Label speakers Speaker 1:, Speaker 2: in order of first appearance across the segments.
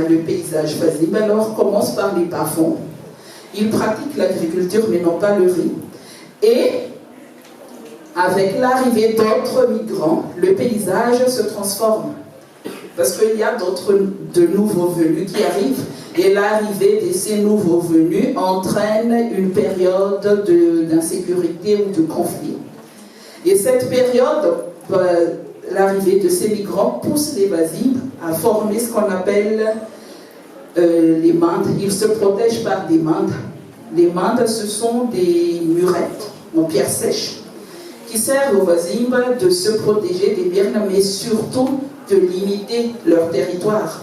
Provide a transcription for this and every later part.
Speaker 1: Le paysage Vazimbe alors commence par les bas-fonds. Ils pratiquent l'agriculture mais non pas le riz. Et avec l'arrivée d'autres migrants, le paysage se transforme. Parce qu'il y a de nouveaux venus qui arrivent. Et l'arrivée de ces nouveaux venus entraîne une période d'insécurité ou de conflit. Et cette période, l'arrivée de ces migrants pousse les Vazimbes à former ce qu'on appelle les mandes. Ils se protègent par des mandes. Les mandes, ce sont des murettes en pierre sèche qui servent aux Vazimbes de se protéger des Mirnes, mais surtout de limiter leur territoire.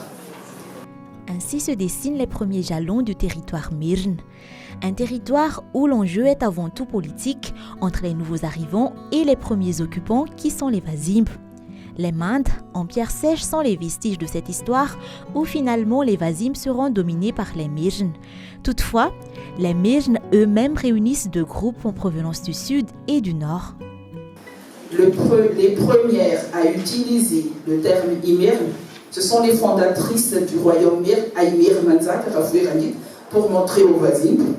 Speaker 2: Ainsi se dessinent les premiers jalons du territoire Mirne, un territoire où l'enjeu est avant tout politique entre les nouveaux arrivants et les premiers occupants qui sont les Vazimbes. Les mandes en pierre sèche sont les vestiges de cette histoire où finalement les Vazimbes seront dominés par les Mirnes. Toutefois, les Mirnes eux-mêmes réunissent deux groupes en provenance du sud et du nord.
Speaker 1: Les premières à utiliser le terme Imirne, ce sont les fondatrices du royaume Mirne, Aïmir Manzak, Rafouirani, pour montrer aux Vazimbes,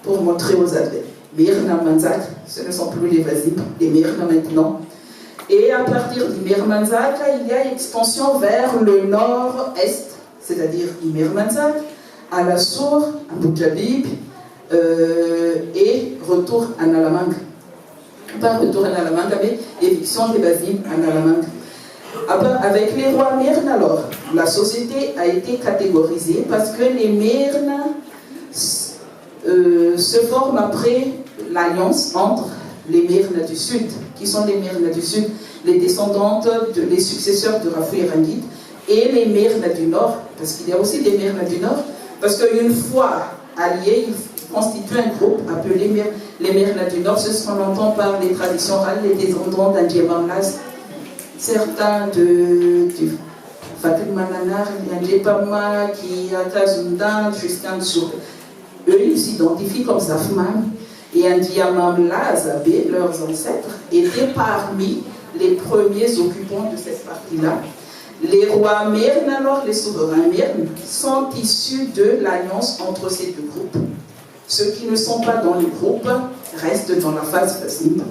Speaker 1: pour montrer aux adeptes. Mirne Manzak, ce ne sont plus les Vazimbes, les Mirne maintenant. Et à partir d'Imir Manzak, il y a extension vers le nord-est, c'est-à-dire Imir Manzak, à la Sour, à Boudjabib, et retour à Nalamang. Pas retour à Nalamang, mais éviction des Vazimbes à Nalamang. Avec les rois Mirne, alors, la société a été catégorisée parce que les Mirne se forment après l'alliance entre les Mirne du Sud, qui sont les Mirne du Sud, les descendantes, les successeurs de Rafouirani, et les Mirne du Nord, parce qu'il y a aussi des Mirne du Nord, parce qu'une fois alliés, ils constituent un groupe appelé les Mirne du Nord. C'est ce qu'on entend par les traditions orales, les descendants d'Andjemamlas. Certains du Fatim Mananar, Yandjepama, qui a Kazundan, jusqu'en dessous. Eux, ils s'identifient comme Zafman. Et Andjemamlas, Zabé, leurs ancêtres, étaient parmi les premiers occupants de cette partie-là. Les rois Mirne, alors les souverains Mirne, sont issus de l'alliance entre ces deux groupes. Ceux qui ne sont pas dans le groupe restent dans la phase Vazimbe.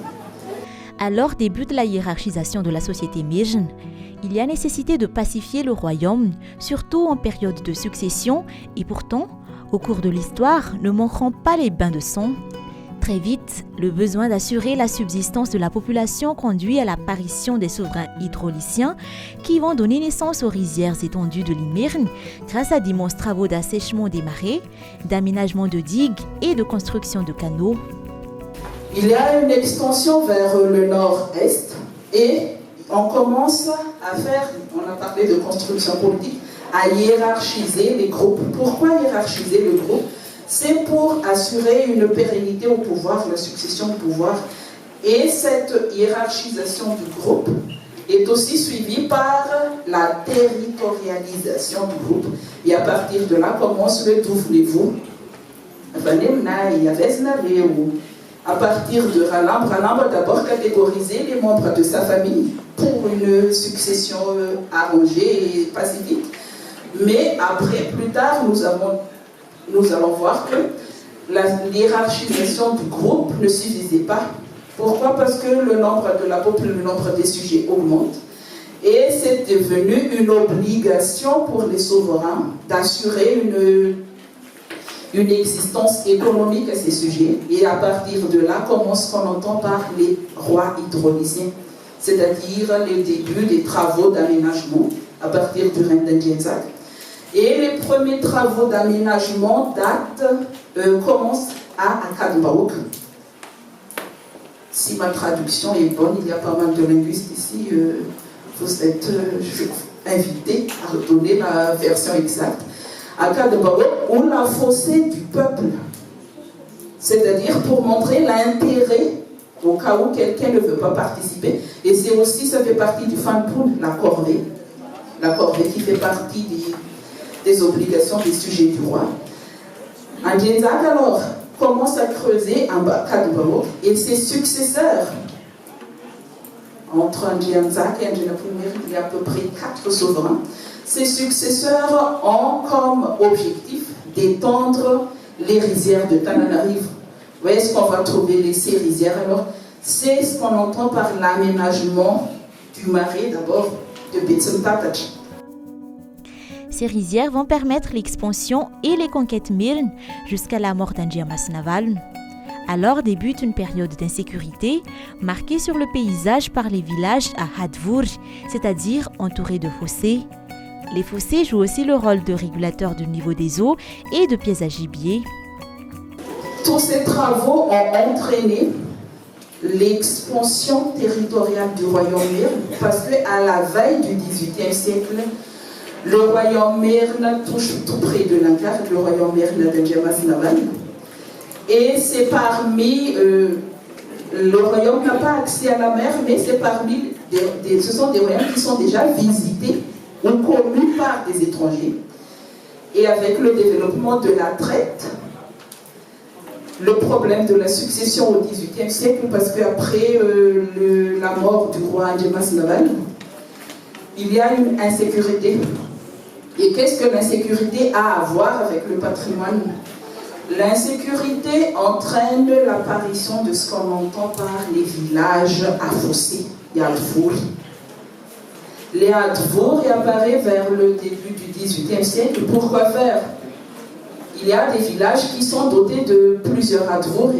Speaker 2: Alors débute la hiérarchisation de la société Mirne. Il y a nécessité de pacifier le royaume, surtout en période de succession, et pourtant, au cours de l'histoire, ne manqueront pas les bains de sang. Très vite, le besoin d'assurer la subsistance de la population conduit à l'apparition des souverains hydrauliciens qui vont donner naissance aux rizières étendues de l'Imirne grâce à d'immenses travaux d'assèchement des marais, d'aménagement de digues et de construction de canaux.
Speaker 1: Il y a une extension vers le nord-est et on commence à faire, on a parlé de construction politique, à hiérarchiser les groupes. Pourquoi hiérarchiser le groupe ? C'est pour assurer une pérennité au pouvoir, la succession au pouvoir. Et cette hiérarchisation du groupe est aussi suivie par la territorialisation du groupe. Et à partir de là commence le Douvlez-vous. À partir de Ralamb a d'abord catégorisé les membres de sa famille pour une succession arrangée et pacifique. Mais après, plus tard, nous allons voir que l'hiérarchisation du groupe ne suffisait pas. Pourquoi ? Parce que le nombre de la population, le nombre des sujets augmente. Et c'est devenu une obligation pour les souverains d'assurer une existence économique à ces sujets. Et à partir de là commence ce qu'on entend par les rois hydrauliciens, c'est-à-dire le début des travaux d'aménagement à partir du règne d'Andjenzak. Et les premiers travaux d'aménagement commencent à Akadbaouk. Si ma traduction est bonne, il y a pas mal de linguistes ici, vous êtes invités à redonner la version exacte. Akadbaouk, ou la fossée du peuple. C'est-à-dire pour montrer l'intérêt au cas où quelqu'un ne veut pas participer. Et c'est aussi, ça fait partie du fanpoul, la corvée. La corvée qui fait partie des obligations des sujets du roi. Andjenzak alors commence à creuser un Kadbaro et ses successeurs. Entre Ndjianzak et Ndjinapunir, il y a à peu près 4 souverains. Ses successeurs ont comme objectif d'étendre les rizières de Tananarive. Vous voyez ce qu'on va trouver, ces rizières. Alors, c'est ce qu'on entend par l'aménagement du marais, d'abord, de Betsempatach.
Speaker 2: Ces rizières vont permettre l'expansion et les conquêtes Mirn jusqu'à la mort d'Andjia Masnaval. Alors débute une période d'insécurité marquée sur le paysage par les villages à Hadvour, c'est-à-dire entourés de fossés. Les fossés jouent aussi le rôle de régulateur du niveau des eaux et de pièges à gibier.
Speaker 1: Tous ces travaux ont entraîné l'expansion territoriale du royaume Mirn, parce qu'à la veille du XVIIIe siècle, le royaume Mirn touche tout près de l'Ankara, le royaume Mirn d'Andjia Masnaval. Et c'est parmi... le royaume n'a pas accès à la mer, mais c'est parmi... ce sont des royaumes qui sont déjà visités ou connus par des étrangers. Et avec le développement de la traite, le problème de la succession au XVIIIe siècle, parce qu'après la mort du roi Andjia Masnaval, il y a une insécurité. Et qu'est-ce que l'insécurité a à voir avec le patrimoine? L'insécurité entraîne l'apparition de ce qu'on entend par les villages à fossés, Yadvour. Les Yadvour apparaissent vers le début du XVIIIe siècle. Pourquoi faire? Il y a des villages qui sont dotés de plusieurs Yadvour.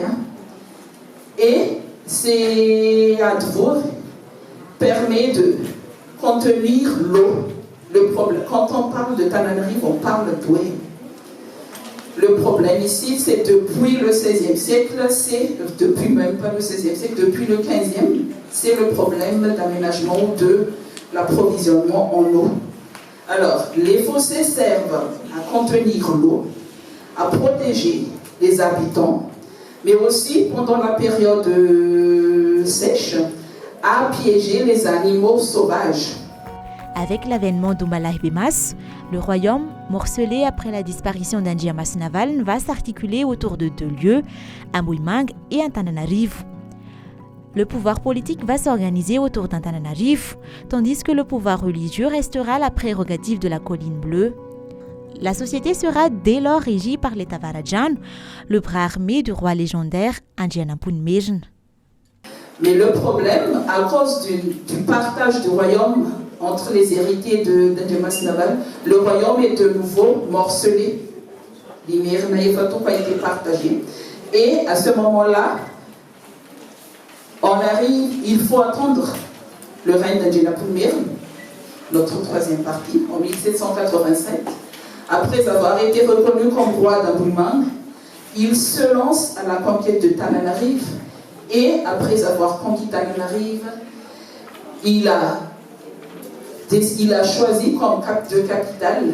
Speaker 1: Et ces Yadvour permettent de contenir l'eau. Le problème, quand on parle de Tananarive, on parle d'Oué. Le problème ici, c'est depuis le XVIe siècle, depuis même pas le XVIe siècle, depuis le XVe, c'est le problème d'aménagement ou de l'approvisionnement en eau. Alors, les fossés servent à contenir l'eau, à protéger les habitants, mais aussi, pendant la période sèche, à piéger les animaux sauvages.
Speaker 2: Avec l'avènement d'Oumalah Bemas, le royaume, morcelé après la disparition d'Andjia Masnaval, va s'articuler autour de 2 lieux, Amboimang et Antananarivo. Le pouvoir politique va s'organiser autour d'Antananarivo, tandis que le pouvoir religieux restera la prérogative de la colline bleue. La société sera dès lors régie par les Tavarajan, le bras armé du roi légendaire Andjianampun Mirn.
Speaker 1: Mais le problème, à cause du partage du royaume entre les héritiers d'Andjia Masnaval, le royaume est de nouveau morcelé. Les Mirn et Fatou ont été partagés. Et à ce moment-là, il faut attendre le règne d'Andjianampun Mirn, notre 3e partie, en 1787. Après avoir été reconnu comme roi d'Amboimang, il se lance à la conquête de Tananarive. Et après avoir conquis Tananarive, il a choisi comme capitale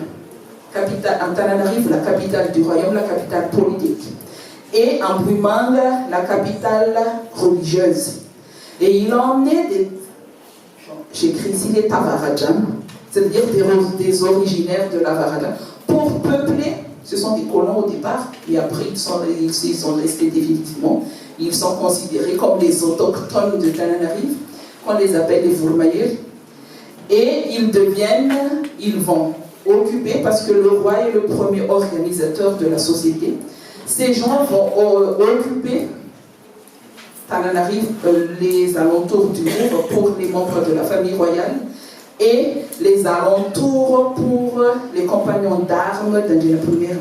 Speaker 1: Antananarive, la capitale du royaume, la capitale politique, et Amboimang, la capitale religieuse. Et il a emmené j'écris ici les Tavarajan, c'est-à-dire des originaires de la Varada, pour peupler. Ce sont des colons au départ, et après ils sont restés définitivement. Ils sont considérés comme les autochtones de Tananarive, qu'on les appelle les Vourmaïr. Et ils vont occuper, parce que le roi est le premier organisateur de la société, ces gens vont occuper Tananarive, les alentours du Louvre pour les membres de la famille royale, et les alentours pour les compagnons d'armes d'Andjianampun Mirn.